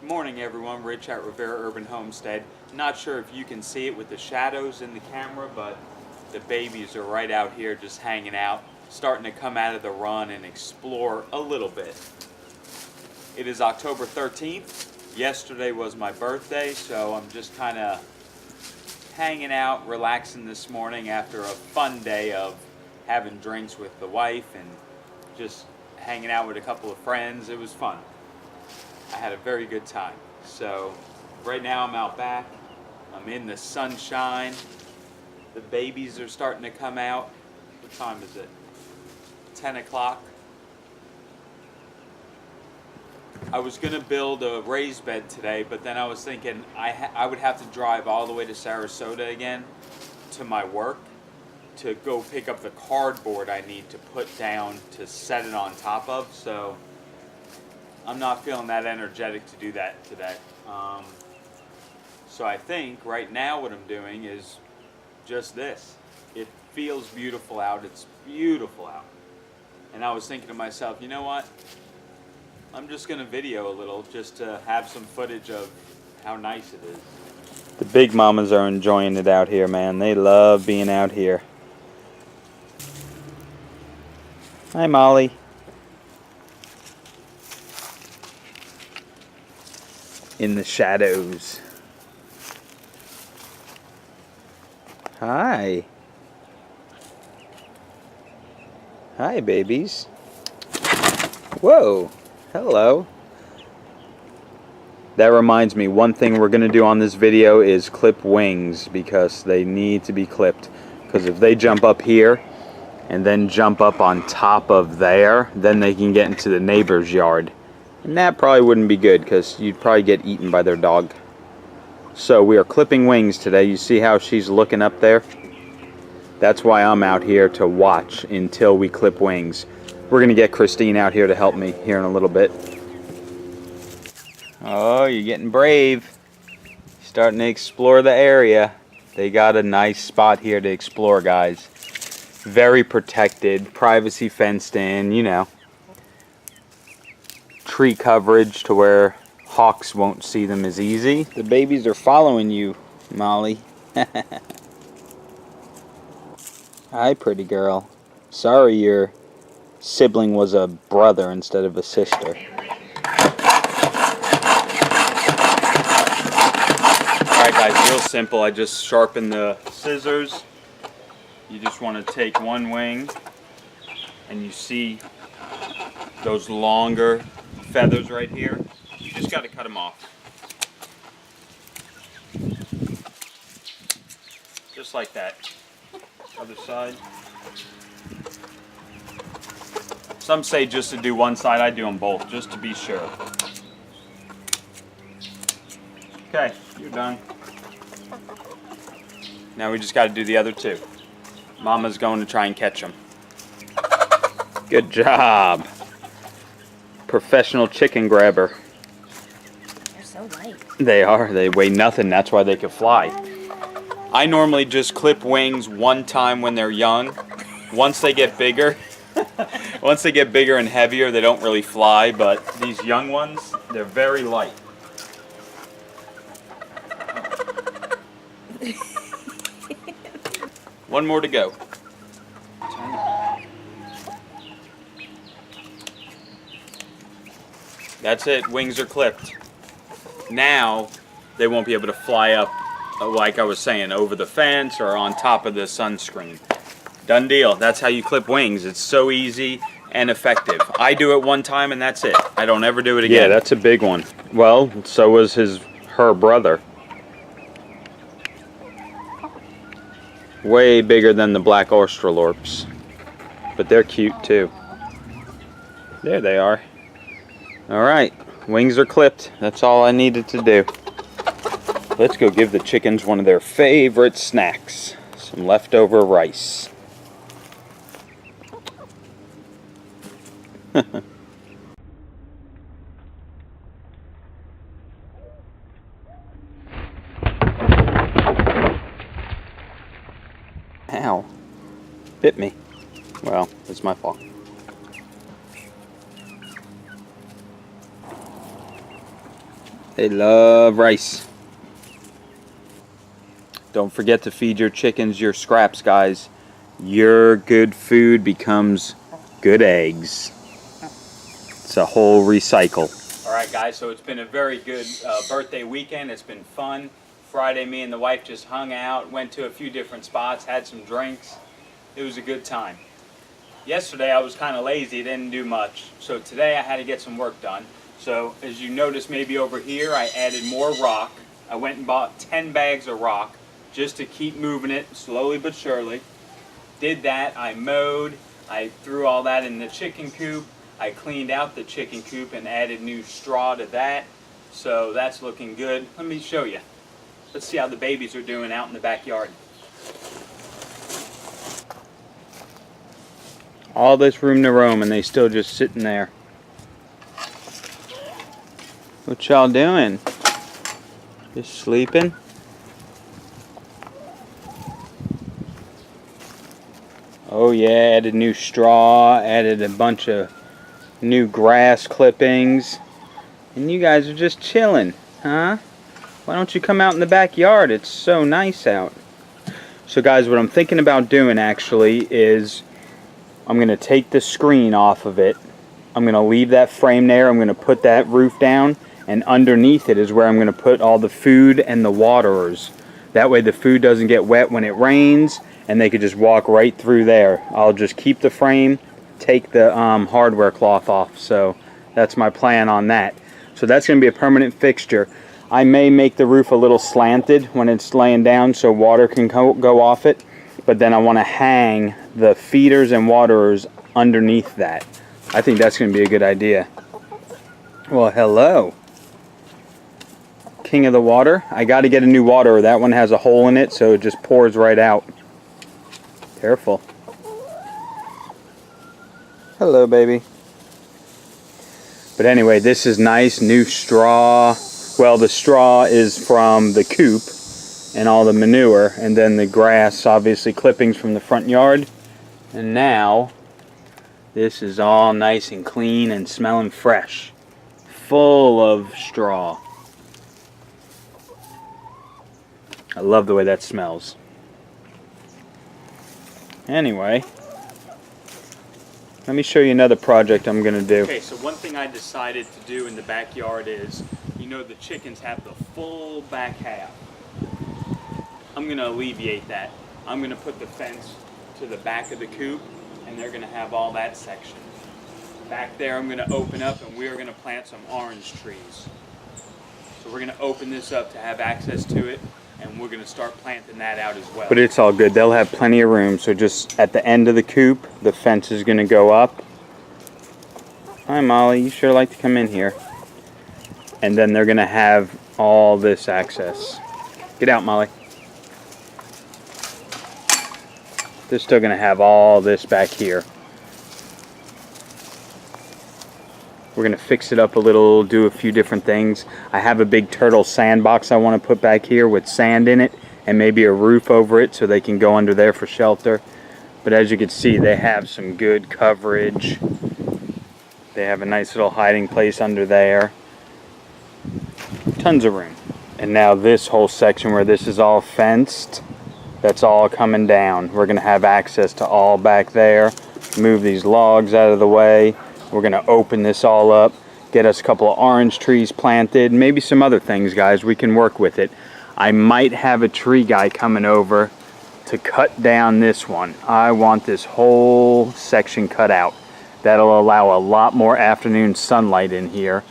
morning everyone, Rich at Rivera Urban Homestead. Not sure if you can see it with the shadows in the camera, but the babies are right out here just hanging out, starting to come out of the run and explore a little bit. It is October 13th. Yesterday was my birthday, so I'm just kind of hanging out, relaxing this morning after a fun day of having drinks with the wife and just hanging out with a couple of friends. It was fun. I had a very good time. So right now I'm out back. I'm in the sunshine. The babies are starting to come out. What time is it? 10 o'clock. I was going to build a raised bed today, but then I was thinking I would have to drive all the way to Sarasota again to my work to go pick up the cardboard I need to put down to set it on top of. So I'm not feeling that energetic to do that today. So I think right now what I'm doing is just this. It feels beautiful out. It's beautiful out. And I was thinking to myself, you know what? I'm just going to video a little just to have some footage of how nice it is. The big mamas are enjoying it out here, man. They love being out here. Hi, Molly. In the shadows. Hi. Hi, babies. Whoa. Hello. That reminds me, one thing we're going to do on this video is clip wings because they need to be clipped. Because if they jump up here and then jump up on top of there, then they can get into the neighbor's yard. And that probably wouldn't be good because you'd probably get eaten by their dog. So we are clipping wings today. You see how she's looking up there? That's why I'm out here to watch until we clip wings. We're going to get Christine out here to help me here in a little bit. Oh, you're getting brave. Starting to explore the area. They got a nice spot here to explore, guys. Very protected, privacy fenced in, you know. Tree coverage to where hawks won't see them as easy. The babies are following you, Molly. Hi, pretty girl. Sorry your sibling was a brother instead of a sister. Alright guys, real simple. I just sharpened the scissors. You just want to take one wing and you see those longer feathers right here. You just got to cut them off. Just like that. Other side. Some say just to do one side. I do them both just to be sure. Okay, you're done. Now we just got to do the other two. Mama's going to try and catch them. Good job. Professional chicken grabber. They're so light. They are. They weigh nothing. That's why they can fly. I normally just clip wings one time when they're young. Once they get bigger, and heavier, they don't really fly. But these young ones, they're very light. One more to go. That's it, wings are clipped. Now, they won't be able to fly up, like I was saying, over the fence or on top of the sunscreen. Done deal. That's how you clip wings. It's so easy and effective. I do it one time and that's it. I don't ever do it again. Yeah, that's a big one. Well, so was her brother. Way bigger than the black australorps. But they're cute too. There they are. Alright, wings are clipped. That's all I needed to do. Let's go give the chickens one of their favorite snacks. Some leftover rice. Ow. Bit me. Well, it's my fault. They love rice. Don't forget to feed your chickens your scraps, guys. Your good food becomes good eggs. It's a whole recycle. Alright guys, so it's been a very good birthday weekend. It's been fun. Friday, me and the wife just hung out, went to a few different spots, had some drinks. It was a good time. Yesterday I was kind of lazy, didn't do much. So today I had to get some work done. So as you notice maybe over here, I added more rock. I went and bought 10 bags of rock just to keep moving it slowly but surely. Did that, I mowed, I threw all that in the chicken coop. I cleaned out the chicken coop and added new straw to that. So that's looking good. Let me show you. Let's see how the babies are doing out in the backyard. All this room to roam and they still just sitting there. What y'all doing? Just sleeping? Oh yeah, added new straw, added a bunch of new grass clippings. And you guys are just chilling, huh? Why don't you come out in the backyard? It's so nice out. So guys, what I'm thinking about doing actually is I'm going to take the screen off of it. I'm going to leave that frame there. I'm going to put that roof down, and underneath it is where I'm going to put all the food and the waterers. That way the food doesn't get wet when it rains, and they could just walk right through there. I'll just keep the frame, take the hardware cloth off. So that's my plan on that. So that's going to be a permanent fixture. I may make the roof a little slanted when it's laying down so water can go off it. But then I want to hang the feeders and waterers underneath that. I think that's going to be a good idea. Well, hello. King of the water. I got to get a new waterer. That one has a hole in it, so it just pours right out. Careful. Hello, baby. But anyway, this is nice new straw. Well, the straw is from the coop and all the manure, and then the grass, obviously clippings from the front yard. And now this is all nice and clean and smelling fresh, full of straw. I love the way that smells. Anyway, let me show you another project I'm going to do. Okay, so one thing I decided to do in the backyard is, you know, the chickens have the full back half. I'm going to alleviate that. I'm going to put the fence to the back of the coop, and they're going to have all that section. Back there I'm going to open up, and we are going to plant some orange trees. So we're going to open this up to have access to it, and we're going to start planting that out as well. But it's all good. They'll have plenty of room. So just at the end of the coop, the fence is going to go up. Hi, Molly. You sure like to come in here. And then they're going to have all this access. Get out, Molly. They're still going to have all this back here. We're going to fix it up a little, do a few different things. I have a big turtle sandbox I want to put back here with sand in it and maybe a roof over it so they can go under there for shelter. But as you can see, they have some good coverage. They have a nice little hiding place under there. Tons of room. And now this whole section where this is all fenced, that's all coming down. We're going to have access to all back there. Move these logs out of the way. We're going to open this all up. Get us a couple of orange trees planted. Maybe some other things, guys. We can work with it. I might have a tree guy coming over to cut down this one. I want this whole section cut out. That'll allow a lot more afternoon sunlight in here.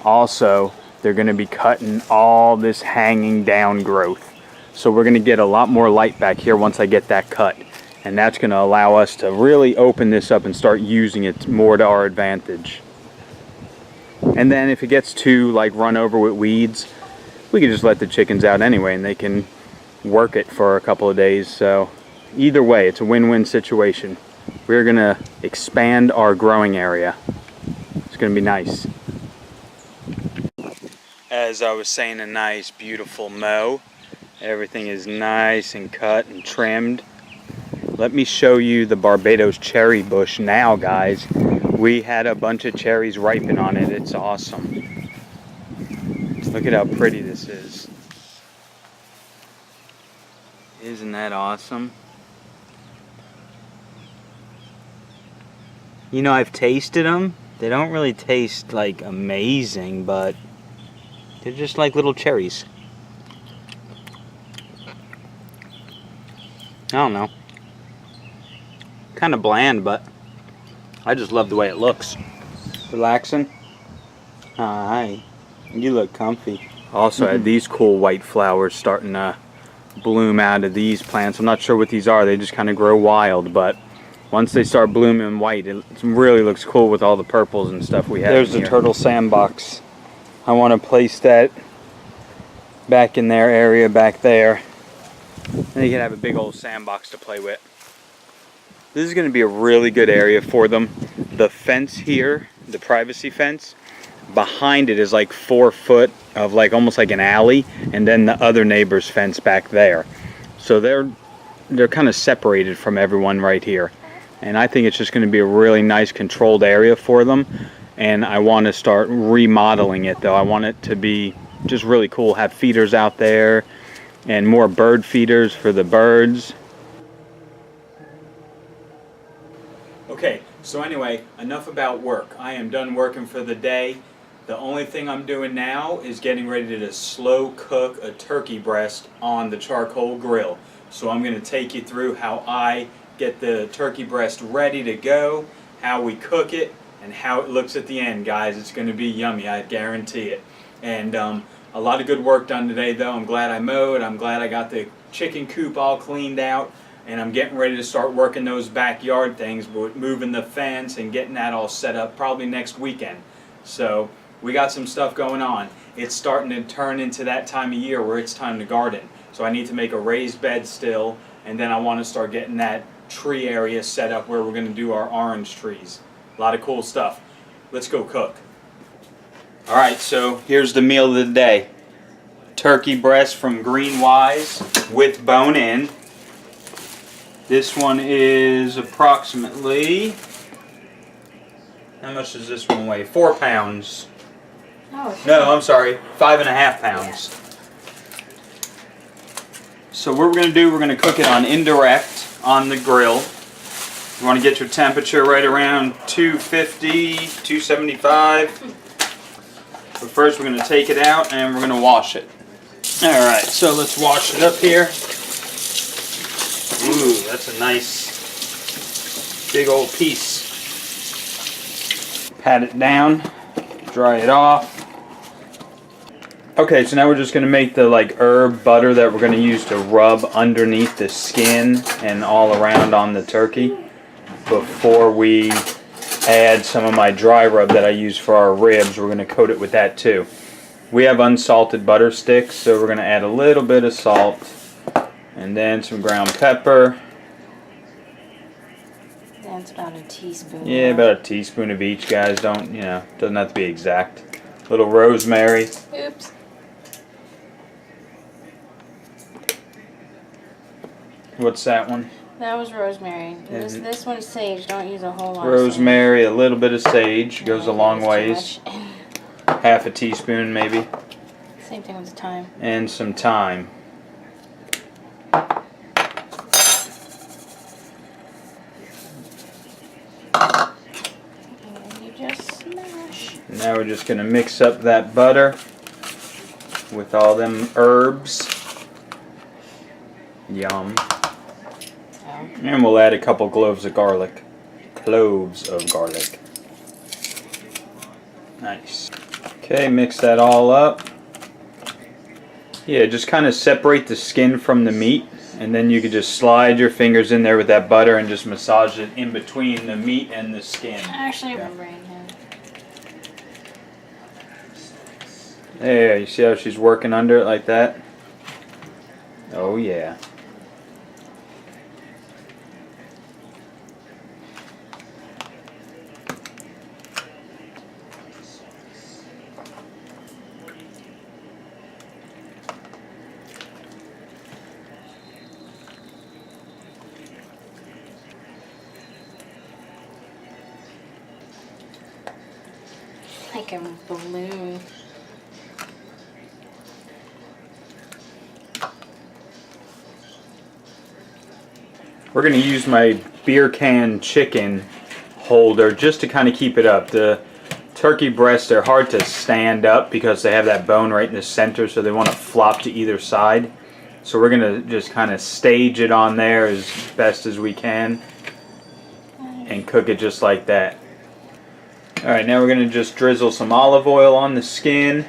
Also, they're going to be cutting all this hanging down growth. So we're going to get a lot more light back here once I get that cut. And that's going to allow us to really open this up and start using it more to our advantage. And then if it gets too run over with weeds, we can just let the chickens out anyway and they can work it for a couple of days. So either way, it's a win-win situation. We're going to expand our growing area. It's going to be nice. As I was saying, a nice beautiful mow. Everything is nice and cut and trimmed. Let me show you the Barbados cherry bush now, guys. We had a bunch of cherries ripen on it. It's awesome. Look at how pretty this is. Isn't that awesome? You know, I've tasted them. They don't really taste like amazing, but they're just like little cherries. I don't know. Kind of bland, but I just love the way it looks. Relaxing? Hi. You look comfy. Also, I had these cool white flowers starting to bloom out of these plants. I'm not sure what these are. They just kind of grow wild, but once they start blooming white, it really looks cool with all the purples and stuff we have. There's the turtle sandbox. I want to place that back in their area back there. And you can have a big old sandbox to play with. This is going to be a really good area for them. The fence here, the privacy fence, behind it is like 4 foot of like almost like an alley, and then the other neighbor's fence back there. So they're kind of separated from everyone right here. And I think it's just going to be a really nice controlled area for them. And I want to start remodeling it though. I want it to be just really cool. Have feeders out there and more bird feeders for the birds. Okay, so anyway, enough about work. I am done working for the day. The only thing I'm doing now is getting ready to slow cook a turkey breast on the charcoal grill. So I'm going to take you through how I get the turkey breast ready to go, how we cook it, and how it looks at the end, guys. It's going to be yummy, I guarantee it. And a lot of good work done today, though. I'm glad I mowed. I'm glad I got the chicken coop all cleaned out. And I'm getting ready to start working those backyard things, but moving the fence and getting that all set up probably next weekend. So we got some stuff going on. It's starting to turn into that time of year where it's time to garden. So I need to make a raised bed still, and then I want to start getting that tree area set up where we're going to do our orange trees. A lot of cool stuff. Let's go cook. Alright, so here's the meal of the day. Turkey breast from Green Wise with bone in. This one is approximately, how much does this one weigh? 4 pounds. Oh, No, I'm sorry, 5.5 pounds. So what we're going to do, we're going to cook it on indirect on the grill. You want to get your temperature right around 250, 275. But first we're going to take it out and we're going to wash it. Alright, so let's wash it up here. Ooh, that's a nice big old piece. Pat it down, dry it off. Okay, so now we're just going to make the herb butter that we're going to use to rub underneath the skin and all around on the turkey before we add some of my dry rub that I use for our ribs. We're going to coat it with that too. We have unsalted butter sticks, so we're going to add a little bit of salt and then some ground pepper. That's about a teaspoon. Yeah, about a teaspoon of each, guys. Don't, doesn't have to be exact. A little rosemary. Oops. What's that one? That was rosemary. This one's sage. Don't use a whole lot. Rosemary, a little bit of sage goes a long ways. Much. Half a teaspoon maybe. Same thing with the thyme. And some thyme. And you just smash. Now we're just going to mix up that butter with all them herbs. Yum. And we'll add a couple cloves of garlic. Cloves of garlic. Nice. Okay, mix that all up. Yeah, just kind of separate the skin from the meat, and then you could just slide your fingers in there with that butter and just massage it in between the meat and the skin. Actually, I'm brain hand. There, you see how she's working under it like that? Oh yeah. Like a balloon. We're going to use my beer can chicken holder just to kind of keep it up. The turkey breasts are hard to stand up because they have that bone right in the center, so they want to flop to either side. So we're going to just kind of stage it on there as best as we can and cook it just like that. Alright, now we're going to just drizzle some olive oil on the skin,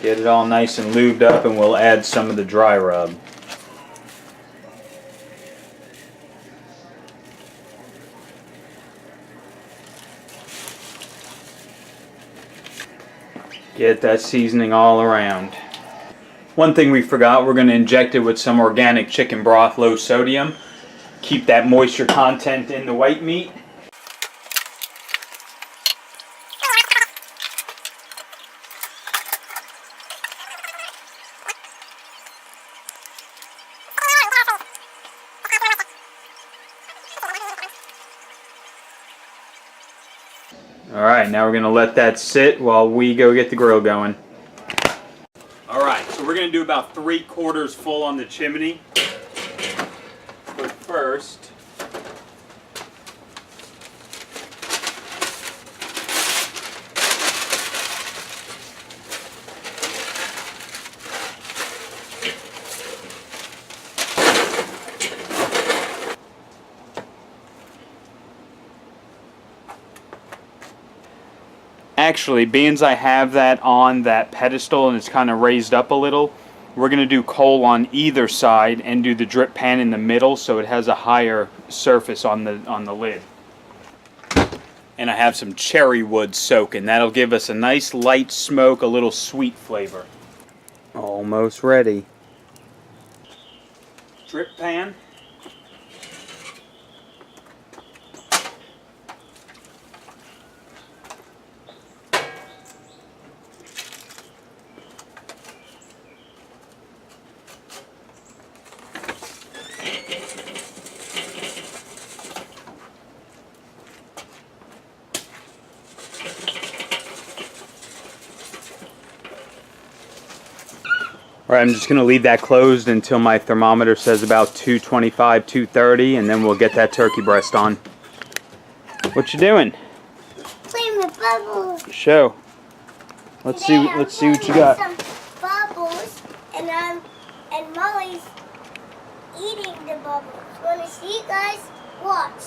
get it all nice and lubed up, and we'll add some of the dry rub. Get that seasoning all around. One thing we forgot, we're going to inject it with some organic chicken broth, low sodium. Keep that moisture content in the white meat. Alright, now we're going to let that sit while we go get the grill going. Alright, so we're going to do about 3/4 full on the chimney. But first, actually, being as I have that on that pedestal and it's kind of raised up a little, we're going to do coal on either side and do the drip pan in the middle so it has a higher surface on the lid. And I have some cherry wood soaking. That'll give us a nice light smoke, a little sweet flavor. Almost ready. Drip pan. Alright, I'm just going to leave that closed until my thermometer says about 225, 230, and then we'll get that turkey breast on. What you doing? Playing with bubbles. Show. Let's see what you got. Some bubbles, and Molly's eating the bubbles. Wanna see, guys? Watch.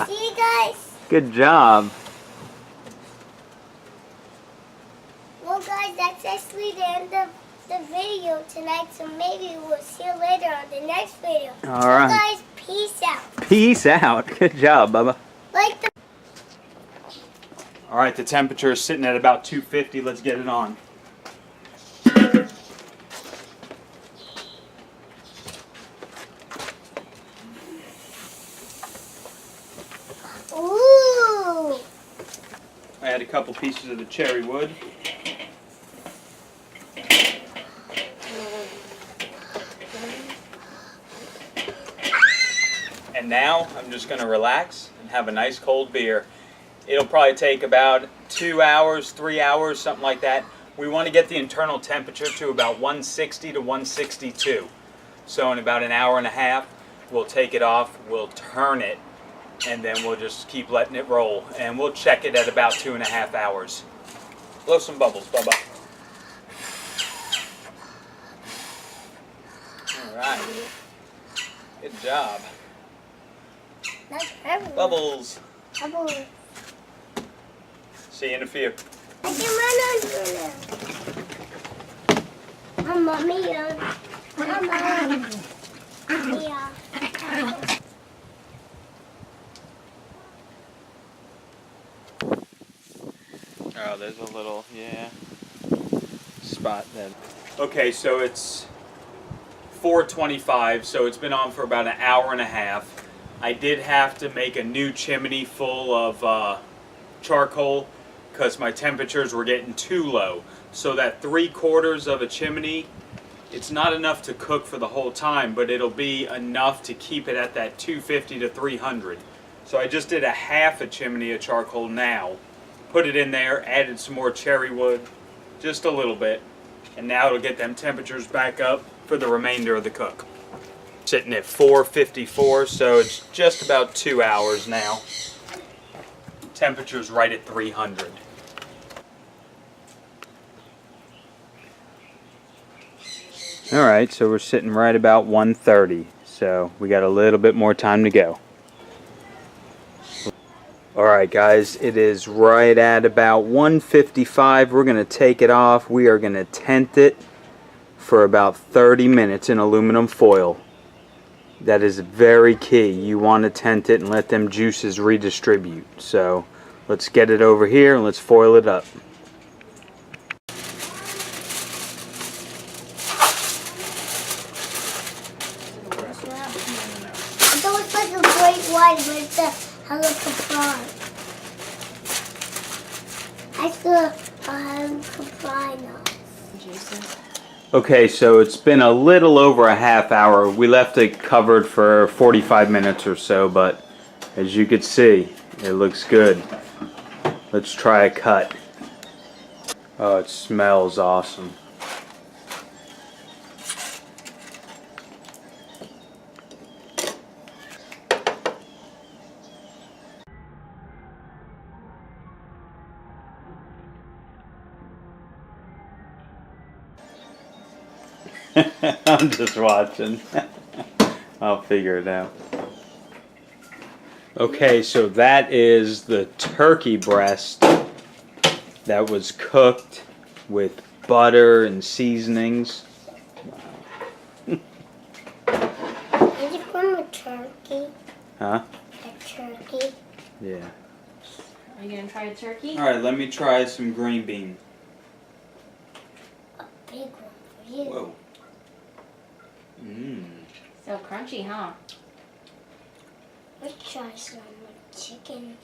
See, guys? Good job. Well, guys, that's actually the end of the video tonight, so maybe we'll see you later on the next video. All right. So, guys, peace out. Peace out. Good job, Bubba. Like the All right, the temperature is sitting at about 250. Let's get it on. Ooh. I add a couple pieces of the cherry wood. And now I'm just going to relax and have a nice cold beer. It'll probably take about 2 hours, 3 hours, something like that. We want to get the internal temperature to about 160 to 162. So in about an hour and a half, we'll take it off, we'll turn it, and then we'll just keep letting it roll. And we'll check it at about 2.5 hours. Blow some bubbles, Bubba. All right. Good job. That's everywhere. Bubbles. Bubbles. See you in a few. I can run under now. Mamma mia. Mamma mia. Oh, there's a little, spot then. Okay, so it's 4:25, so it's been on for about an hour and a half. I did have to make a new chimney full of charcoal because my temperatures were getting too low. So that 3/4 of a chimney, it's not enough to cook for the whole time, but it'll be enough to keep it at that 250 to 300. So I just did a half a chimney of charcoal now. Put it in there, added some more cherry wood, just a little bit, and now it'll get them temperatures back up for the remainder of the cook. Sitting at 454, so it's just about 2 hours now. Temperature's right at 300. Alright, so we're sitting right about 1:30, so we got a little bit more time to go. Alright guys, it is right at about 1:55. We're going to take it off. We are going to tent it for about 30 minutes in aluminum foil. That is very key. You want to tent it and let them juices redistribute. So let's get it over here and let's foil it up. It looks like a great white, but it's a helicopter. I saw a helicopter now. Juices. Okay, so it's been a little over a half hour. We left it covered for 45 minutes or so, but as you can see, it looks good. Let's try a cut. Oh, it smells awesome. I'm just watching. I'll figure it out. Okay, so that is the turkey breast that was cooked with butter and seasonings. Is it from a turkey? Huh? A turkey? Yeah. Are you going to try a turkey? Alright, let me try some green bean. A big one for you. Whoa. Mmm. So crunchy, huh? Let's try some with chicken.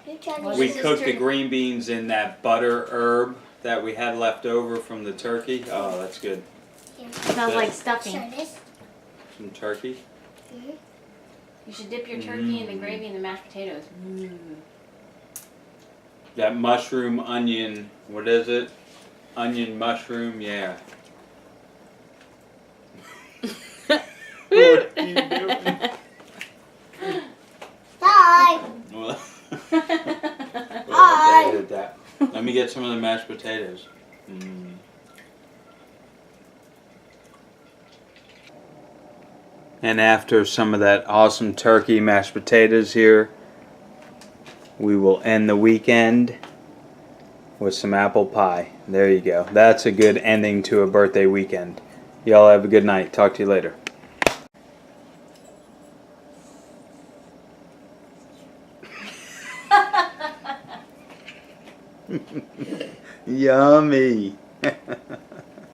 You try Well, We this is cooked the turkey. green beans in that butter herb that we had left over from the turkey. Oh, that's good. Smells like stuffing. Try this. Some turkey. Mm-hmm. You should dip your turkey in the gravy and the mashed potatoes. That mushroom, onion, what is it? Onion, mushroom, yeah. What are you doing? Hi. Well, Hi. edit that. Let me get some of the mashed potatoes. Mm. And after some of that awesome turkey mashed potatoes here, we will end the weekend with some apple pie. There you go. That's a good ending to a birthday weekend. Y'all have a good night. Talk to you later. Yummy.